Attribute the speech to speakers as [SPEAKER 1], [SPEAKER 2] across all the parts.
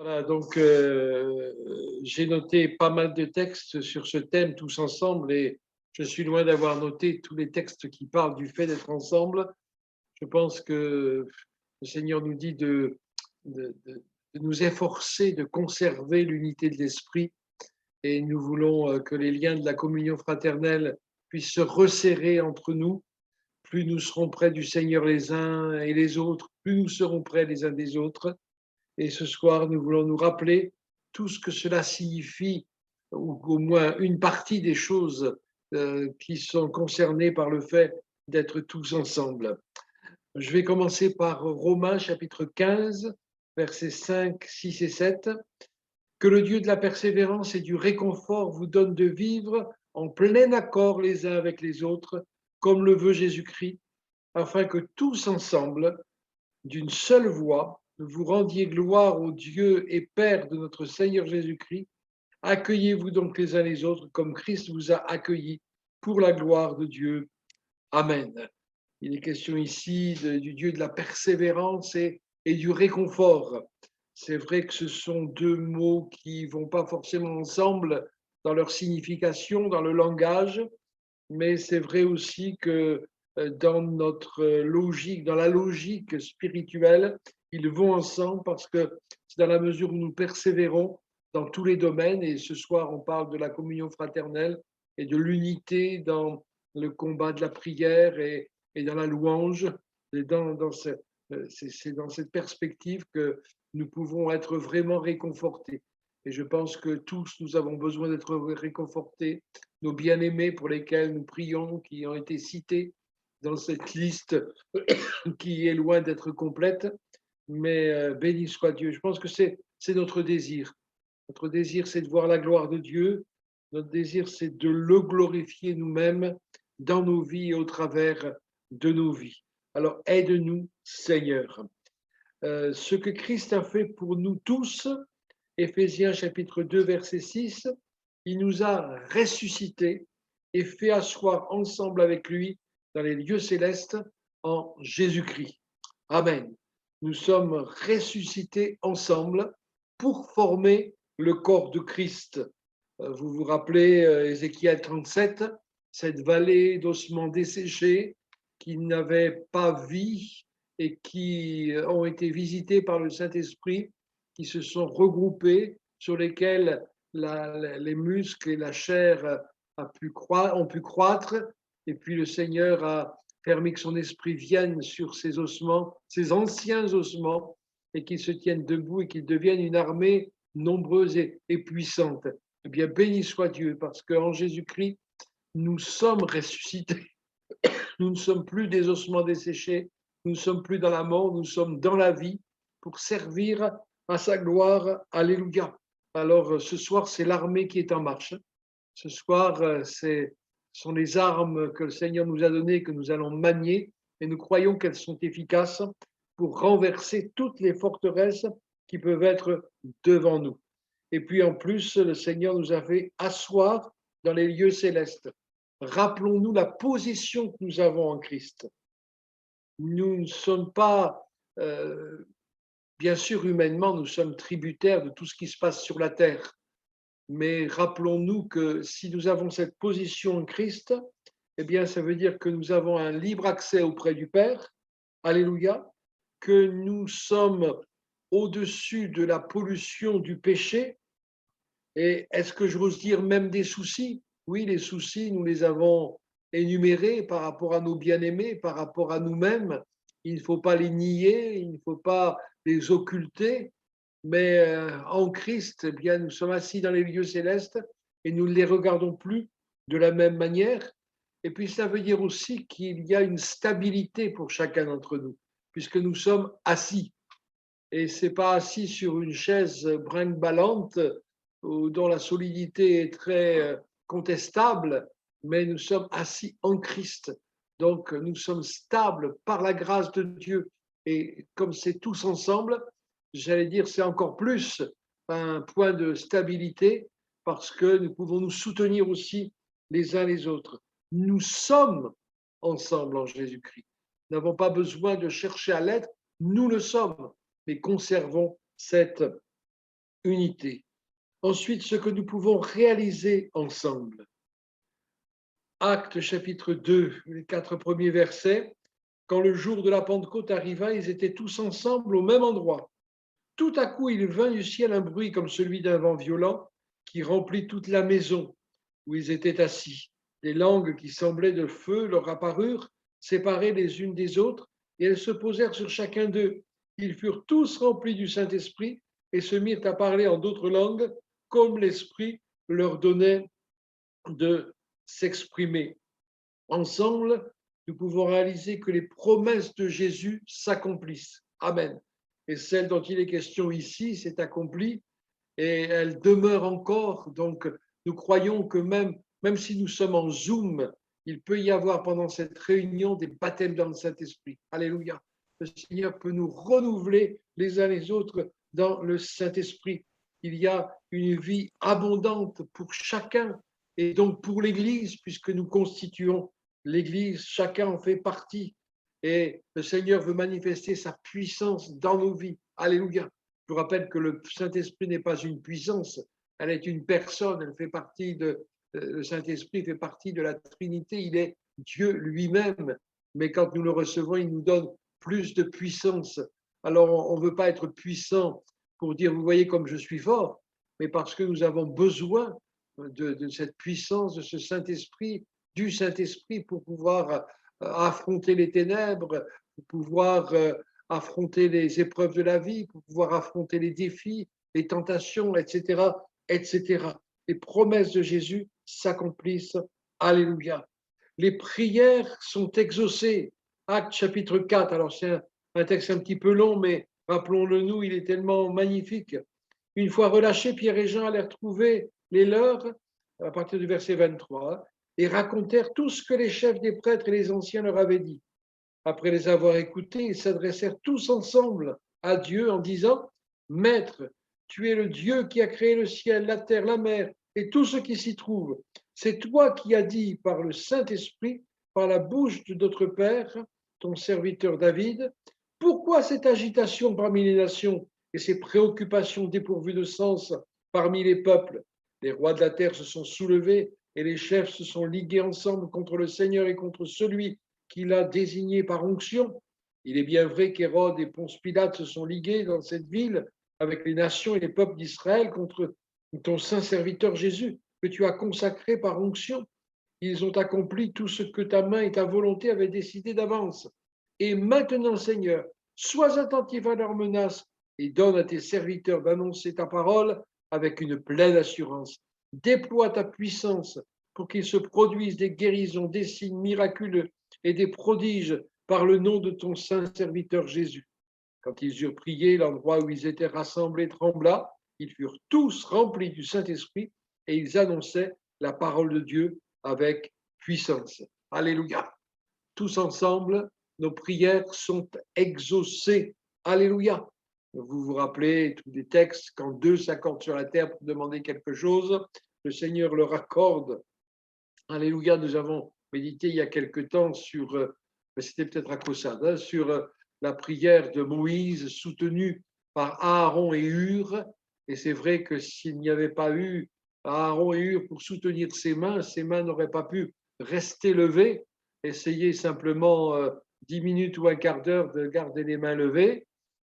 [SPEAKER 1] Voilà, donc j'ai noté pas mal de textes sur ce thème tous ensemble et je suis loin d'avoir noté tous les textes qui parlent du fait d'être ensemble. Je pense que le Seigneur nous dit de nous efforcer de conserver l'unité de l'esprit et nous voulons que les liens de la communion fraternelle puissent se resserrer entre nous. Plus nous serons près du Seigneur les uns et les autres, plus nous serons près les uns des autres. Et ce soir, nous voulons nous rappeler tout ce que cela signifie, ou au moins une partie des choses qui sont concernées par le fait d'être tous ensemble. Je vais commencer par Romains chapitre 15, versets 5, 6 et 7. Que le Dieu de la persévérance et du réconfort vous donne de vivre en plein accord les uns avec les autres, comme le veut Jésus-Christ, afin que tous ensemble, d'une seule voix, vous rendiez gloire au Dieu et Père de notre Seigneur Jésus-Christ. Accueillez-vous donc les uns les autres comme Christ vous a accueillis pour la gloire de Dieu. Amen. Il est question ici du Dieu de la persévérance et du réconfort. C'est vrai que ce sont deux mots qui ne vont pas forcément ensemble dans leur signification, dans le langage, mais c'est vrai aussi que dans notre logique, dans la logique spirituelle, ils vont ensemble parce que c'est dans la mesure où nous persévérons dans tous les domaines, et ce soir on parle de la communion fraternelle et de l'unité dans le combat de la prière et dans la louange, et c'est dans cette perspective que nous pouvons être vraiment réconfortés. Et je pense que tous, nous avons besoin d'être réconfortés, nos bien-aimés pour lesquels nous prions, qui ont été cités dans cette liste qui est loin d'être complète, mais béni soit Dieu. Je pense que c'est notre désir. Notre désir, c'est de voir la gloire de Dieu. Notre désir, c'est de le glorifier nous-mêmes dans nos vies et au travers de nos vies. Alors, aide-nous, Seigneur. Ce que Christ a fait pour nous tous, Éphésiens chapitre 2, verset 6, il nous a ressuscités et fait asseoir ensemble avec lui dans les lieux célestes en Jésus-Christ. Amen. Nous sommes ressuscités ensemble pour former le corps de Christ. Vous vous rappelez Ézéchiel 37, cette vallée d'ossements desséchés qui n'avaient pas vie et qui ont été visités par le Saint-Esprit, qui se sont regroupés, sur lesquels les muscles et la chair ont pu croître, et puis le Seigneur a permis que son esprit vienne sur ces ossements, ces anciens ossements, et qu'ils se tiennent debout et qu'ils deviennent une armée nombreuse et puissante. Eh bien, béni soit Dieu, parce qu'en Jésus-Christ, nous sommes ressuscités. Nous ne sommes plus des ossements desséchés, nous ne sommes plus dans la mort, nous sommes dans la vie pour servir à sa gloire. Alléluia. Alors, ce soir, c'est l'armée qui est en marche. Ce soir, ce sont les armes que le Seigneur nous a données, que nous allons manier, et nous croyons qu'elles sont efficaces pour renverser toutes les forteresses qui peuvent être devant nous. Et puis en plus, le Seigneur nous a fait asseoir dans les lieux célestes. Rappelons-nous la position que nous avons en Christ. Nous ne sommes pas, bien sûr, humainement, nous sommes tributaires de tout ce qui se passe sur la terre. Mais rappelons-nous que si nous avons cette position en Christ, eh bien, ça veut dire que nous avons un libre accès auprès du Père. Alléluia. Que nous sommes au-dessus de la pollution du péché. Et est-ce que j'ose dire même des soucis? Oui, les soucis, nous les avons énumérés par rapport à nos bien-aimés, par rapport à nous-mêmes. Il ne faut pas les nier, il ne faut pas les occulter, mais en Christ, eh bien, nous sommes assis dans les lieux célestes et nous ne les regardons plus de la même manière. Et puis ça veut dire aussi qu'il y a une stabilité pour chacun d'entre nous, puisque nous sommes assis. Et ce n'est pas assis sur une chaise brinque-ballante dont la solidité est très contestable, mais nous sommes assis en Christ. Donc nous sommes stables par la grâce de Dieu. Et comme c'est tous ensemble, j'allais dire c'est encore plus un point de stabilité parce que nous pouvons nous soutenir aussi les uns les autres. Nous sommes ensemble en Jésus-Christ. Nous n'avons pas besoin de chercher à l'être, nous le sommes, mais conservons cette unité. Ensuite, ce que nous pouvons réaliser ensemble. Actes chapitre 2, les 4 premiers versets. Quand le jour de la Pentecôte arriva, ils étaient tous ensemble au même endroit. Tout à coup, il vint du ciel un bruit comme celui d'un vent violent qui remplit toute la maison où ils étaient assis. Des langues qui semblaient de feu leur apparurent, séparées les unes des autres, et elles se posèrent sur chacun d'eux. Ils furent tous remplis du Saint-Esprit et se mirent à parler en d'autres langues, comme l'Esprit leur donnait de s'exprimer. Ensemble, nous pouvons réaliser que les promesses de Jésus s'accomplissent. Amen. Et celle dont il est question ici s'est accomplie et elle demeure encore. Donc, nous croyons que même si nous sommes en Zoom, il peut y avoir pendant cette réunion des baptêmes dans le Saint-Esprit. Alléluia. Le Seigneur peut nous renouveler les uns les autres dans le Saint-Esprit. Il y a une vie abondante pour chacun et donc pour l'Église, puisque nous constituons l'Église, chacun en fait partie. Et le Seigneur veut manifester sa puissance dans nos vies. Alléluia. Je vous rappelle que le Saint-Esprit n'est pas une puissance, elle est une personne, elle fait partie le Saint-Esprit fait partie de la Trinité, il est Dieu lui-même. Mais quand nous le recevons, il nous donne plus de puissance. Alors, on ne veut pas être puissant pour dire, vous voyez comme je suis fort, mais parce que nous avons besoin de cette puissance, de ce Saint-Esprit, du Saint-Esprit pour pouvoir affronter les ténèbres, pour pouvoir affronter les épreuves de la vie, pour pouvoir affronter les défis, les tentations, etc., etc. Les promesses de Jésus s'accomplissent. Alléluia. Les prières sont exaucées. Actes chapitre 4. Alors c'est un texte un petit peu long, mais rappelons-le nous, il est tellement magnifique. Une fois relâchés, Pierre et Jean allèrent trouver les leurs, à partir du verset 23, et racontèrent tout ce que les chefs des prêtres et les anciens leur avaient dit. Après les avoir écoutés, ils s'adressèrent tous ensemble à Dieu en disant, Maître, tu es le Dieu qui a créé le ciel, la terre, la mer et tout ce qui s'y trouve. C'est toi qui as dit par le Saint-Esprit, par la bouche de notre Père, ton serviteur David, pourquoi cette agitation parmi les nations et ces préoccupations dépourvues de sens parmi les peuples? Les rois de la terre se sont soulevés et les chefs se sont ligués ensemble contre le Seigneur et contre celui qu'il a désigné par onction. Il est bien vrai qu'Hérode et Ponce Pilate se sont ligués dans cette ville avec les nations et les peuples d'Israël contre ton saint serviteur Jésus, que tu as consacré par onction. Ils ont accompli tout ce que ta main et ta volonté avaient décidé d'avance. Et maintenant, Seigneur, sois attentif à leurs menaces et donne à tes serviteurs d'annoncer ta parole avec une pleine assurance. Déploie ta puissance pour qu'il se produisent des guérisons, des signes miraculeux et des prodiges par le nom de ton saint serviteur Jésus. Quand ils eurent prié, l'endroit où ils étaient rassemblés trembla. Ils furent tous remplis du Saint-Esprit et ils annonçaient la parole de Dieu avec puissance. Alléluia. Tous ensemble, nos prières sont exaucées. Alléluia. Vous vous rappelez tous les textes, quand deux s'accordent sur la terre pour demander quelque chose, le Seigneur leur accorde. Alléluia. Nous avons médité il y a quelque temps sur, c'était peut-être à Caussade, hein, sur la prière de Moïse soutenue par Aaron et Hur. Et c'est vrai que s'il n'y avait pas eu Aaron et Hur pour soutenir ses mains n'auraient pas pu rester levées. Essayez simplement 10 minutes ou un quart d'heure de garder les mains levées.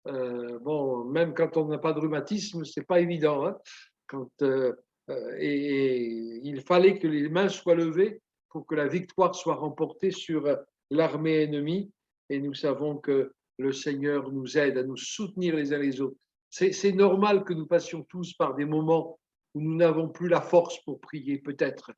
[SPEAKER 1] Bon, même quand on n'a pas de rhumatisme, c'est pas évident. Hein, et il fallait que les mains soient levées pour que la victoire soit remportée sur l'armée ennemie. Et nous savons que le Seigneur nous aide à nous soutenir les uns les autres. C'est normal que nous passions tous par des moments où nous n'avons plus la force pour prier, peut-être.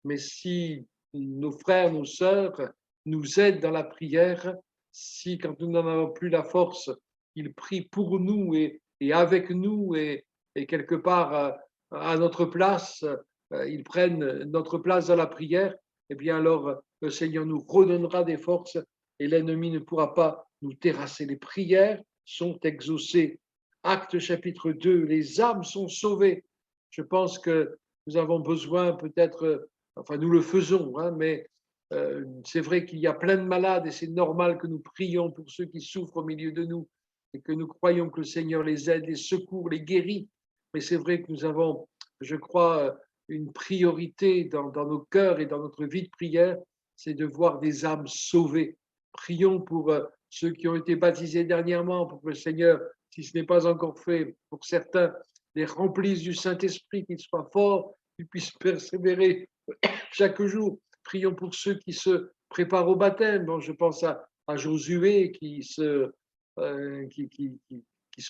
[SPEAKER 1] Mais si nos frères, nos sœurs nous aident dans la prière, si quand nous n'en avons plus la force, ils prient pour nous et avec nous et quelque part à notre place, ils prennent notre place dans la prière, eh bien alors le Seigneur nous redonnera des forces et l'ennemi ne pourra pas nous terrasser. Les prières sont exaucées. Acte chapitre 2, les âmes sont sauvées. Je pense que nous avons besoin peut-être, enfin nous le faisons, hein, mais c'est vrai qu'il y a plein de malades et c'est normal que nous prions pour ceux qui souffrent au milieu de nous et que nous croyons que le Seigneur les aide, les secourt, les guérit. Mais c'est vrai que nous avons, je crois, une priorité dans nos cœurs et dans notre vie de prière, c'est de voir des âmes sauvées. Prions pour ceux qui ont été baptisés dernièrement, pour que le Seigneur, si ce n'est pas encore fait, pour certains, les remplisse du Saint-Esprit, qu'ils soient forts, qu'ils puissent persévérer chaque jour. Prions pour ceux qui se préparent au baptême. Bon, je pense à Josué qui se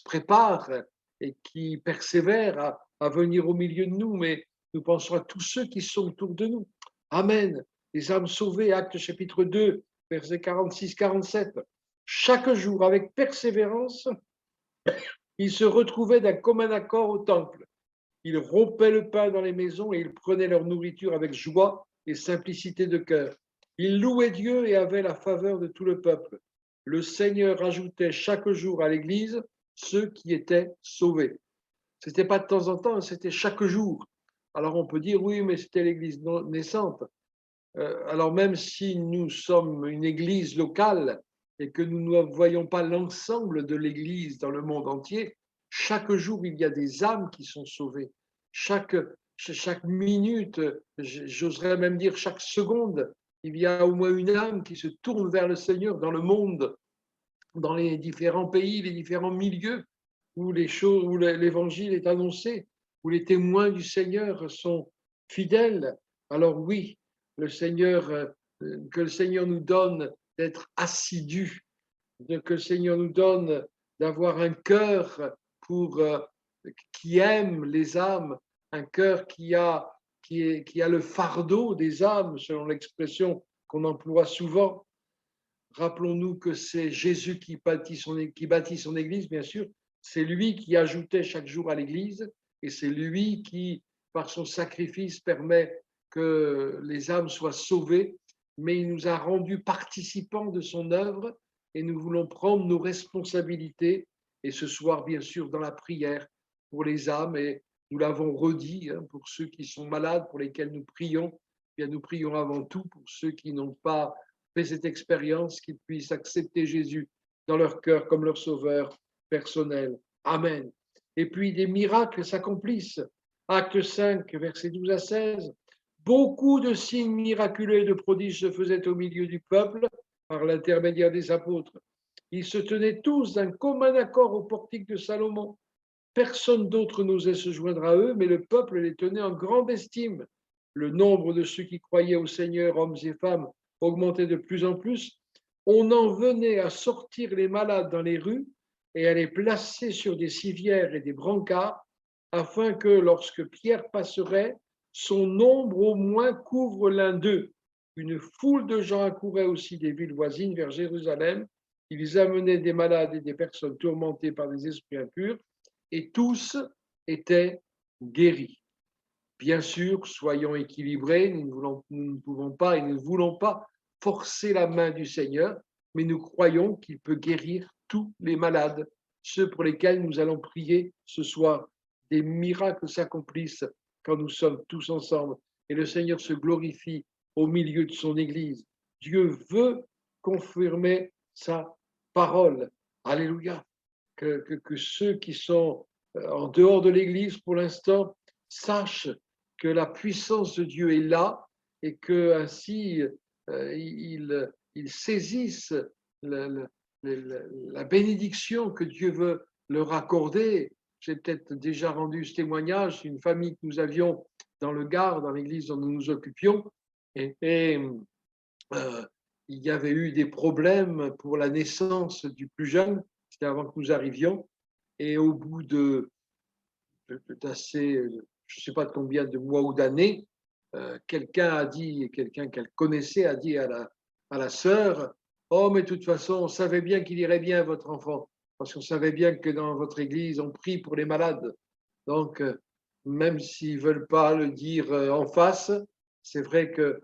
[SPEAKER 1] prépare et qui persévère à venir au milieu de nous, mais nous pensons à tous ceux qui sont autour de nous. Amen. Les âmes sauvées, Actes chapitre 2, versets 46-47. Chaque jour, avec persévérance, ils se retrouvaient d'un commun accord au temple. Ils rompaient le pain dans les maisons et ils prenaient leur nourriture avec joie et simplicité de cœur. Ils louaient Dieu et avaient la faveur de tout le peuple. Le Seigneur ajoutait chaque jour à l'Église ceux qui étaient sauvés. Ce n'était pas de temps en temps, c'était chaque jour. Alors on peut dire, oui, mais c'était l'Église naissante. Alors même si nous sommes une Église locale et que nous ne voyons pas l'ensemble de l'Église dans le monde entier, chaque jour, il y a des âmes qui sont sauvées. Chaque minute, j'oserais même dire chaque seconde, il y a au moins une âme qui se tourne vers le Seigneur dans le monde, dans les différents pays, les différents milieux où où l'évangile est annoncé, où les témoins du Seigneur sont fidèles. Alors oui, que le Seigneur nous donne d'être assidus, que le Seigneur nous donne d'avoir un cœur qui aime les âmes, un cœur qui a le fardeau des âmes, selon l'expression qu'on emploie souvent. Rappelons-nous que c'est Jésus qui bâtit son Église, bien sûr. C'est lui qui ajoutait chaque jour à l'Église et c'est lui qui, par son sacrifice, permet que les âmes soient sauvées. Mais il nous a rendus participants de son œuvre et nous voulons prendre nos responsabilités. Et ce soir, bien sûr, dans la prière pour les âmes, et nous l'avons redit, pour ceux qui sont malades, pour lesquels nous prions, bien nous prions avant tout pour ceux qui n'ont pas fait cette expérience, qu'ils puissent accepter Jésus dans leur cœur comme leur sauveur personnel. Amen. Et puis des miracles s'accomplissent. Acte 5, versets 12 à 16. Beaucoup de signes miraculeux et de prodiges se faisaient au milieu du peuple par l'intermédiaire des apôtres. Ils se tenaient tous d'un commun accord au portique de Salomon. Personne d'autre n'osait se joindre à eux, mais le peuple les tenait en grande estime. Le nombre de ceux qui croyaient au Seigneur, hommes et femmes, augmentait de plus en plus. On en venait à sortir les malades dans les rues et à les placer sur des civières et des brancards, afin que, lorsque Pierre passerait, son ombre au moins couvre l'un d'eux. Une foule de gens accourait aussi des villes voisines vers Jérusalem. Ils amenaient des malades et des personnes tourmentées par des esprits impurs, et tous étaient guéris. Bien sûr, soyons équilibrés, nous ne pouvons pas et nous ne voulons pas forcer la main du Seigneur, mais nous croyons qu'il peut guérir tous les malades, ceux pour lesquels nous allons prier ce soir. Des miracles s'accomplissent quand nous sommes tous ensemble et le Seigneur se glorifie au milieu de son Église. Dieu veut confirmer sa parole. Alléluia. Que ceux qui sont en dehors de l'Église pour l'instant sachent que la puissance de Dieu est là et que ainsi ils saisissent la bénédiction que Dieu veut leur accorder. J'ai peut-être déjà rendu ce témoignage d'une famille que nous avions dans le Gard, dans l'église dont nous nous occupions, et il y avait eu des problèmes pour la naissance du plus jeune, c'était avant que nous arrivions, et au bout d'assez, je ne sais pas de combien de mois ou d'années, quelqu'un qu'elle connaissait a dit à la sœur, oh, mais de toute façon, on savait bien qu'il irait bien, votre enfant, parce qu'on savait bien que dans votre église, on prie pour les malades. Donc, même s'ils ne veulent pas le dire en face, c'est vrai que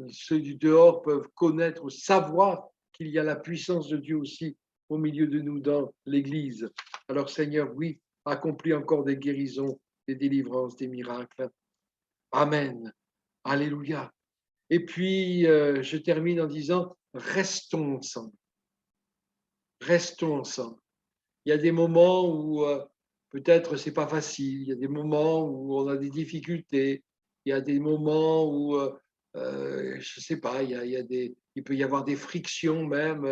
[SPEAKER 1] ceux du dehors peuvent connaître, savoir qu'il y a la puissance de Dieu aussi au milieu de nous dans l'église. Alors, Seigneur, oui, accomplis encore des guérisons, des délivrances, des miracles. Amen. Alléluia. Et puis, je termine en disant, restons ensemble. Restons ensemble. Il y a des moments où peut-être c'est pas facile. Il y a des moments où on a des difficultés. Il y a des moments où, je sais pas, il peut y avoir des frictions même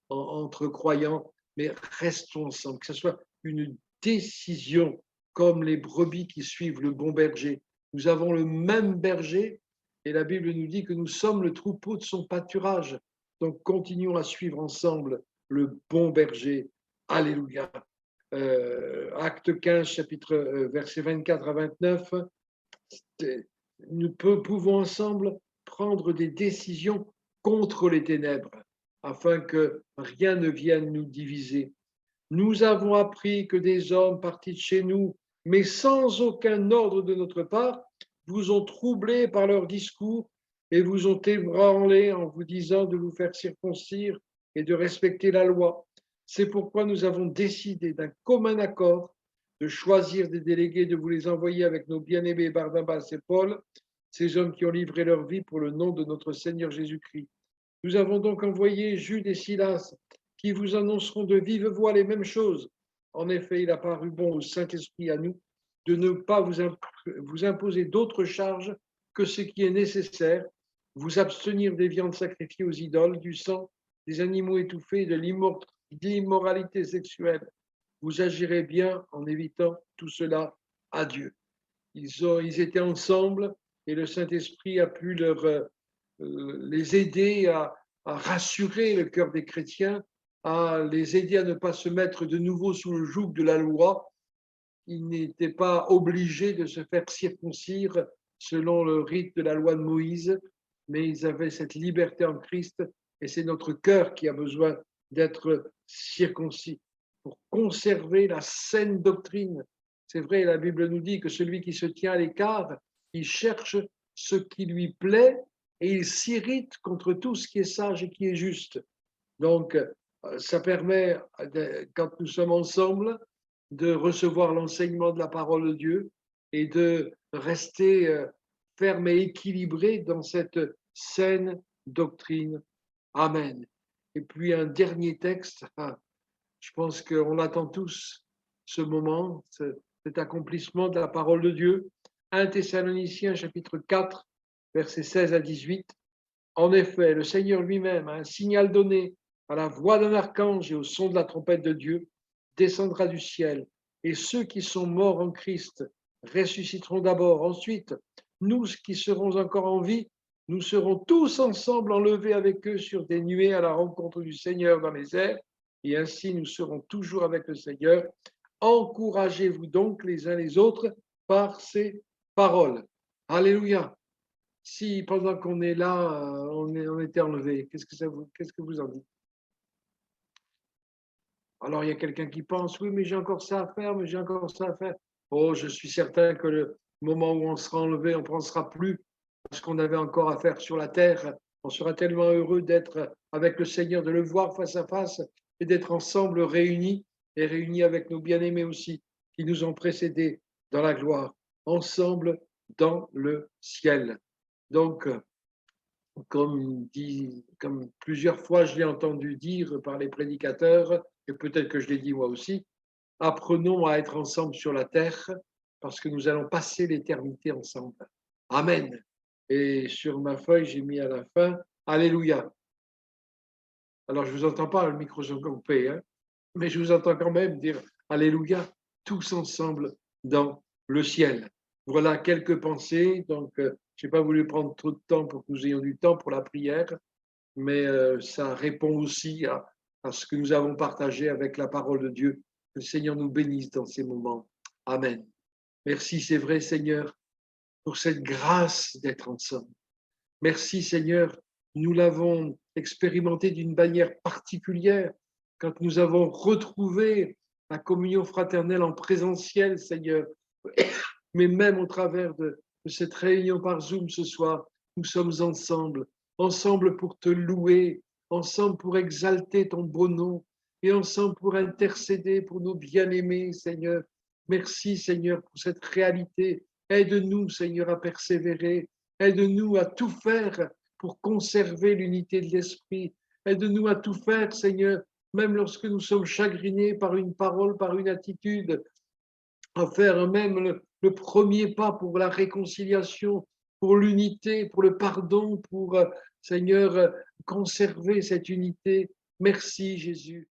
[SPEAKER 1] entre croyants. Mais restons ensemble, que ce soit une décision comme les brebis qui suivent le bon berger. Nous avons le même berger et la Bible nous dit que nous sommes le troupeau de son pâturage. Donc continuons à suivre ensemble le bon berger. Alléluia. Acte 15, chapitre versets 24 à 29. Nous pouvons ensemble prendre des décisions contre les ténèbres afin que rien ne vienne nous diviser. Nous avons appris que des hommes partis de chez nous, mais sans aucun ordre de notre part, vous ont troublés par leurs discours et vous ont ébranlé en vous disant de vous faire circoncire et de respecter la loi. C'est pourquoi nous avons décidé d'un commun accord de choisir des délégués, de vous les envoyer avec nos bien-aimés Barnabas et Paul, ces hommes qui ont livré leur vie pour le nom de notre Seigneur Jésus-Christ. Nous avons donc envoyé Jude et Silas, qui vous annonceront de vive voix les mêmes choses. En effet, il a paru bon au Saint-Esprit à nous de ne pas vous imposer d'autres charges que ce qui est nécessaire, vous abstenir des viandes sacrifiées aux idoles, du sang, des animaux étouffés, de l'immoralité sexuelle. Vous agirez bien en évitant tout cela à Dieu. Ils étaient ensemble et le Saint-Esprit a pu les aider à rassurer le cœur des chrétiens, à les aider à ne pas se mettre de nouveau sous le joug de la loi. Ils n'étaient pas obligés de se faire circoncire selon le rite de la loi de Moïse, mais ils avaient cette liberté en Christ et c'est notre cœur qui a besoin d'être circoncis pour conserver la saine doctrine. C'est vrai, la Bible nous dit que celui qui se tient à l'écart, il cherche ce qui lui plaît et il s'irrite contre tout ce qui est sage et qui est juste. Donc, ça permet, quand nous sommes ensemble, de recevoir l'enseignement de la parole de Dieu et de rester ferme et équilibré dans cette saine doctrine. Amen. Et puis un dernier texte, je pense qu'on attend tous ce moment, cet accomplissement de la parole de Dieu. 1 Thessaloniciens chapitre 4, versets 16 à 18. En effet, le Seigneur lui-même, a un signal donné à la voix d'un archange et au son de la trompette de Dieu, descendra du ciel. Et ceux qui sont morts en Christ ressusciteront d'abord. Ensuite, nous qui serons encore en vie, nous serons tous ensemble enlevés avec eux sur des nuées à la rencontre du Seigneur dans les airs. Et ainsi, nous serons toujours avec le Seigneur. Encouragez-vous donc les uns les autres par ces paroles. Alléluia. Si pendant qu'on est là, on était enlevé, qu'est-ce que vous en dites? Alors il y a quelqu'un qui pense, oui, mais j'ai encore ça à faire, mais j'ai encore ça à faire. Oh, je suis certain que le moment où on sera enlevé, on ne pensera plus à ce qu'on avait encore à faire sur la terre. On sera tellement heureux d'être avec le Seigneur, de le voir face à face et d'être ensemble réunis et réunis avec nos bien-aimés aussi, qui nous ont précédés dans la gloire, ensemble dans le ciel. Donc, comme plusieurs fois je l'ai entendu dire par les prédicateurs, et peut-être que je l'ai dit moi aussi, apprenons à être ensemble sur la terre parce que nous allons passer l'éternité ensemble. Amen. Et sur ma feuille, j'ai mis à la fin, Alléluia. Alors, je ne vous entends pas, le micro est coupé, hein, mais je vous entends quand même dire Alléluia, tous ensemble dans le ciel. Voilà quelques pensées. Donc, je n'ai pas voulu prendre trop de temps pour que nous ayons du temps pour la prière, mais ça répond aussi à ce que nous avons partagé avec la parole de Dieu. Que le Seigneur nous bénisse dans ces moments. Amen. Merci, c'est vrai, Seigneur, pour cette grâce d'être ensemble. Merci, Seigneur, nous l'avons expérimenté d'une manière particulière quand nous avons retrouvé la communion fraternelle en présentiel, Seigneur. Mais même au travers de cette réunion par Zoom ce soir, nous sommes ensemble, ensemble pour te louer, ensemble pour exalter ton beau nom et ensemble pour intercéder pour nos bien-aimés, Seigneur. Merci, Seigneur, pour cette réalité. Aide-nous, Seigneur, à persévérer. Aide-nous à tout faire pour conserver l'unité de l'esprit. Aide-nous à tout faire, Seigneur, même lorsque nous sommes chagrinés par une parole, par une attitude. à faire même le premier pas pour la réconciliation, pour l'unité, pour le pardon, pour, Seigneur, conserver cette unité. Merci Jésus.